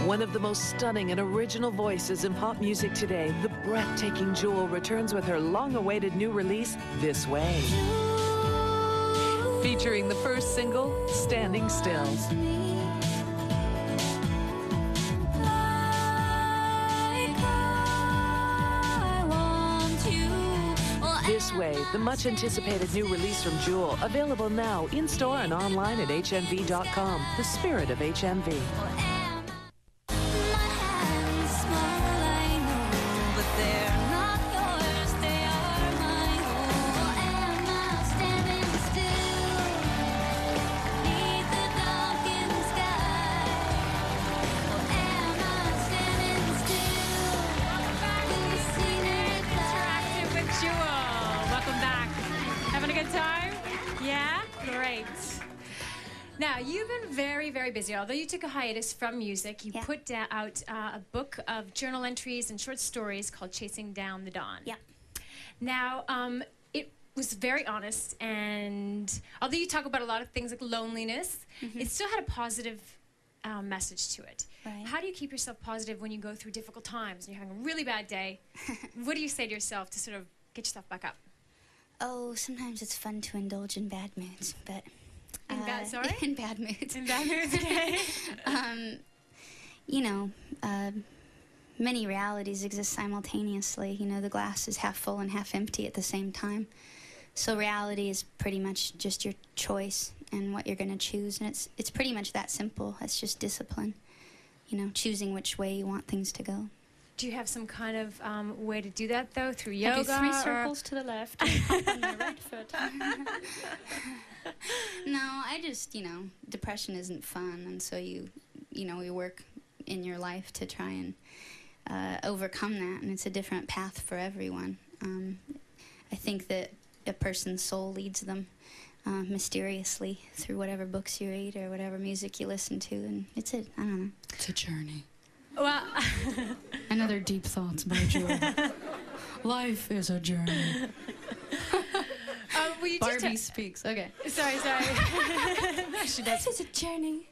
One of the most stunning and original voices in pop music today, the breathtaking Jewel returns with her long-awaited new release, This Way. Featuring the first single, Standing Still. This Way, the much-anticipated new release from Jewel, available now in-store and online at hmv.com. The spirit of HMV. Now, you've been very, very busy. Although you took a hiatus from music, you put out a book of journal entries and short stories called Chasing Down the Dawn. Yeah. Now, it was very honest, and although you talk about a lot of things like loneliness, it still had a positive message to it. Right. How do you keep yourself positive when you go through difficult times and you're having a really bad day? What do you say to yourself to sort of get yourself back up? Oh, sometimes it's fun to indulge in bad moods, but... In bad, sorry? In bad moods. In bad moods, okay. You know, many realities exist simultaneously. You know, the glass is half full and half empty at the same time. So reality is pretty much just your choice and what you're going to choose. And it's pretty much that simple. It's just discipline. You know, choosing which way you want things to go. Do you have some kind of way to do that, though, through yoga? I do 3 circles to the left and hop on my right foot. No, I just, you know, depression isn't fun, and so you work in your life to try and overcome that, and it's a different path for everyone. I think that a person's soul leads them mysteriously through whatever books you read or whatever music you listen to, and I don't know. It's a journey. Well, another deep thoughts by Joy. Life is a journey. well, Barbie speaks. Okay. Sorry. She does. Life is a journey.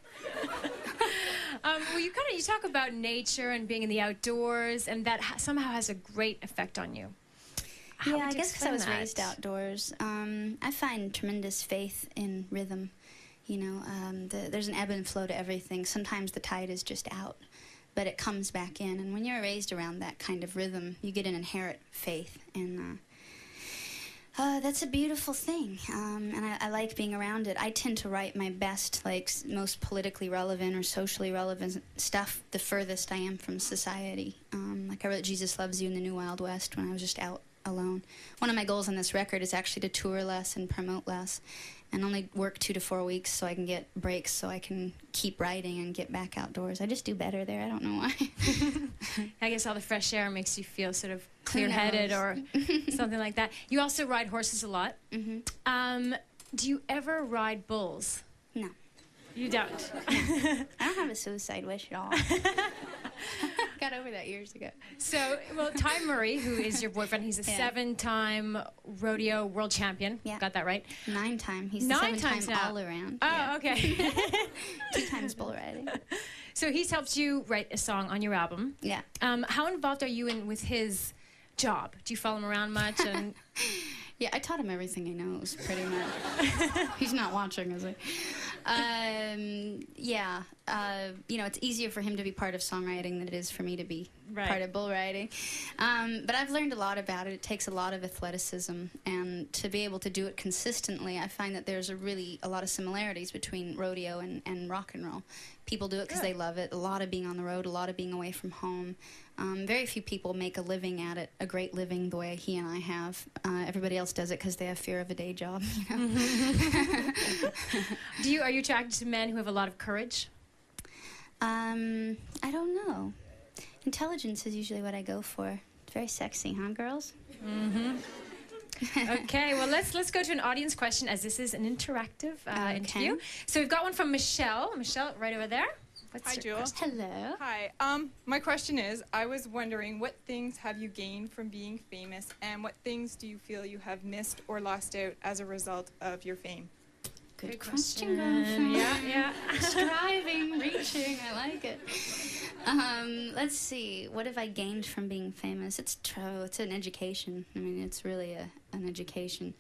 Well, you talk about nature and being in the outdoors, and that somehow has a great effect on you. How Yeah, would I you guess because I was explain raised that? outdoors. I find tremendous faith in rhythm. You know, there's an ebb and flow to everything. Sometimes the tide is just out, but it comes back in. And when you're raised around that kind of rhythm, you get an inherent faith. And that's a beautiful thing. And I like being around it. I tend to write my best, like, most politically relevant or socially relevant stuff the furthest I am from society. Like I wrote Jesus Loves You in the New Wild West when I was just out alone. One of my goals on this record is actually to tour less and promote less, and only work 2 to 4 weeks so I can get breaks so I can keep writing and get back outdoors. I just do better there. I don't know why. I guess all the fresh air makes you feel sort of clear-headed or something like that. You also ride horses a lot. Do you ever ride bulls? No. You don't? I don't have a suicide wish at all. Got over that years ago. So, well, Ty Murray, who is your boyfriend, he's a 7-time rodeo world champion. Yeah. Got that right? 9-time. He's the 9 7-time times now. all-around. Oh, Yeah. okay. 2 times bull riding. So he's helped you write a song on your album. Yeah. How involved are you with his job? Do you follow him around much? And Yeah, I taught him everything he knows, pretty much. He's not watching, is he? Yeah. You know, it's easier for him to be part of songwriting than it is for me to be part of bull riding. But I've learned a lot about it. It takes a lot of athleticism, and to be able to do it consistently, I find that there's a lot of similarities between rodeo and rock and roll. People do it because they love it. A lot of being on the road, a lot of being away from home. Very few people make a living at it, a great living the way he and I have. Everybody else does it because they have fear of a day job, you know? Are you attracted to men who have a lot of courage? I don't know. Intelligence is usually what I go for. It's very sexy, huh, girls? Okay, well, let's go to an audience question, as this is an interactive interview. So we've got one from Michelle. Michelle, right over there. Hi, Jewel. Hello. Hi. My question is, I was wondering, what things have you gained from being famous, and what things do you feel you have missed or lost out as a result of your fame? Good question, girlfriend. Yeah. Striving, reaching, I like it. Let's see. What have I gained from being famous? It's true. It's an education. I mean, it's really an education.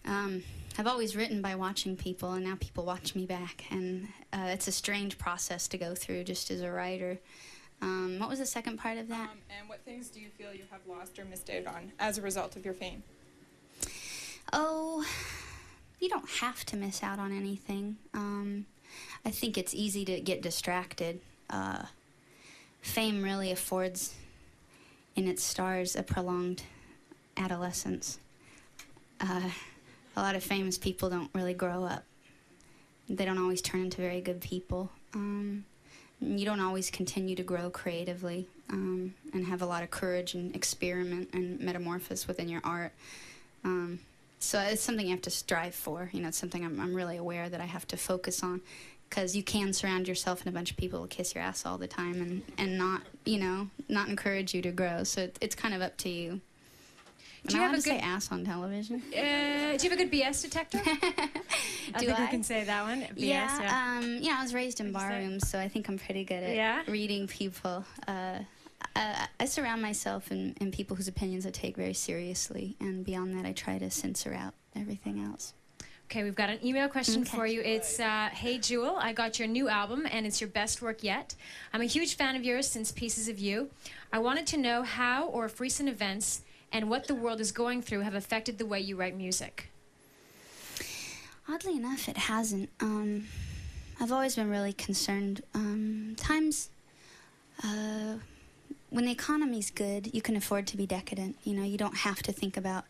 I've always written by watching people, and now people watch me back, and it's a strange process to go through just as a writer. What was the second part of that? And what things do you feel you have lost or missed out on as a result of your fame? Oh, you don't have to miss out on anything. I think it's easy to get distracted. Fame really affords, in its stars, a prolonged adolescence. A lot of famous people don't really grow up. They don't always turn into very good people. You don't always continue to grow creatively and have a lot of courage and experiment and metamorphose within your art. So it's something you have to strive for. You know, it's something I'm really aware that I have to focus on, because you can surround yourself and a bunch of people will kiss your ass all the time and not, you know, not encourage you to grow. So it's kind of up to you. Do you have a good say ass on television? Do you have a good BS detector? I think we can say that one. BS, yeah. I was raised in barrooms, so I think I'm pretty good at reading people. I surround myself in people whose opinions I take very seriously, and beyond that, I try to censor out everything else. Okay, we've got an email question for you. It's, hey, Jewel, I got your new album, and it's your best work yet. I'm a huge fan of yours since Pieces of You. I wanted to know how or if recent events and what the world is going through have affected the way you write music. Oddly enough, it hasn't. I've always been really concerned. Times when the economy's good, you can afford to be decadent. You know, you don't have to think about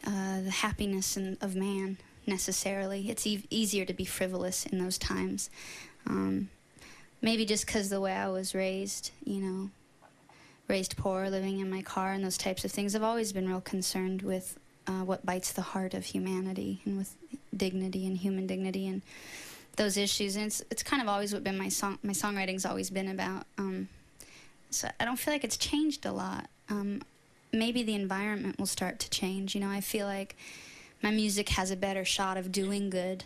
the happiness of man necessarily. It's easier to be frivolous in those times. Maybe just because the way I was raised, you know, raised poor, living in my car, and those types of things. I've always been real concerned with what bites the heart of humanity, and with dignity and human dignity and those issues. And it's kind of always what been my songwriting's always been about. So I don't feel like it's changed a lot. Maybe the environment will start to change. You know, I feel like my music has a better shot of doing good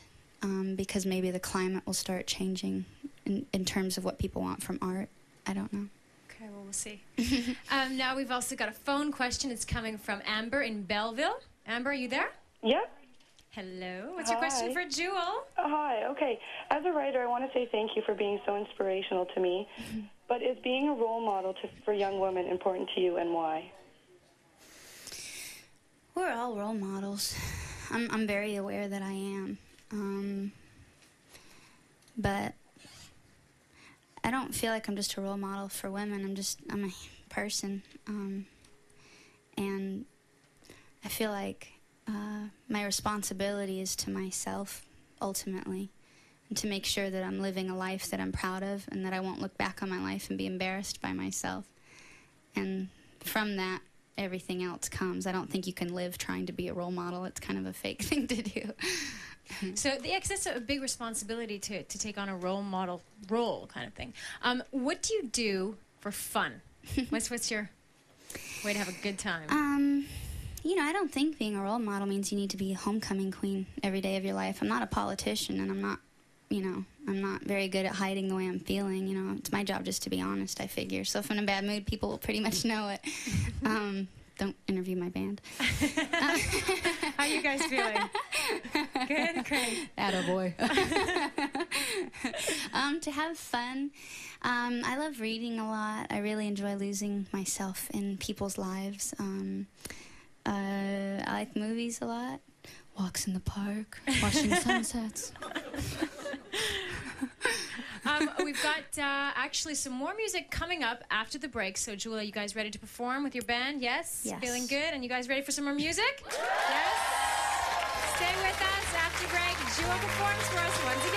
because maybe the climate will start changing in terms of what people want from art. I don't know. Okay, well, we'll see. Now we've also got a phone question. It's coming from Amber in Belleville. Amber, are you there? Yep. Hello. What's your question for Jewel? Hi. Okay. As a writer, I want to say thank you for being so inspirational to me. But is being a role model for young women important to you, and why? We're all role models. I'm very aware that I am. But I don't feel like I'm just a role model for women. I'm a person. And I feel like my responsibility is to myself, ultimately, and to make sure that I'm living a life that I'm proud of, and that I won't look back on my life and be embarrassed by myself. And from that, everything else comes. I don't think you can live trying to be a role model. It's kind of a fake thing to do. So it's a big responsibility to take on a role model role kind of thing. What do you do for fun? What's your way to have a good time? You know, I don't think being a role model means you need to be a homecoming queen every day of your life. I'm not a politician, and I'm not very good at hiding the way I'm feeling. You know, it's my job just to be honest, I figure. So if I'm in a bad mood, people will pretty much know it. Don't interview my band. How are you guys feeling? Good? Great. Attaboy. To have fun, I love reading a lot. I really enjoy losing myself in people's lives. I like movies a lot. Walks in the park, watching sunsets. We've got actually some more music coming up after the break. So, Jewel, are you guys ready to perform with your band? Yes? Yes. Feeling good? And you guys ready for some more music? Yes? Stay with us after break. Jewel performs for us once again.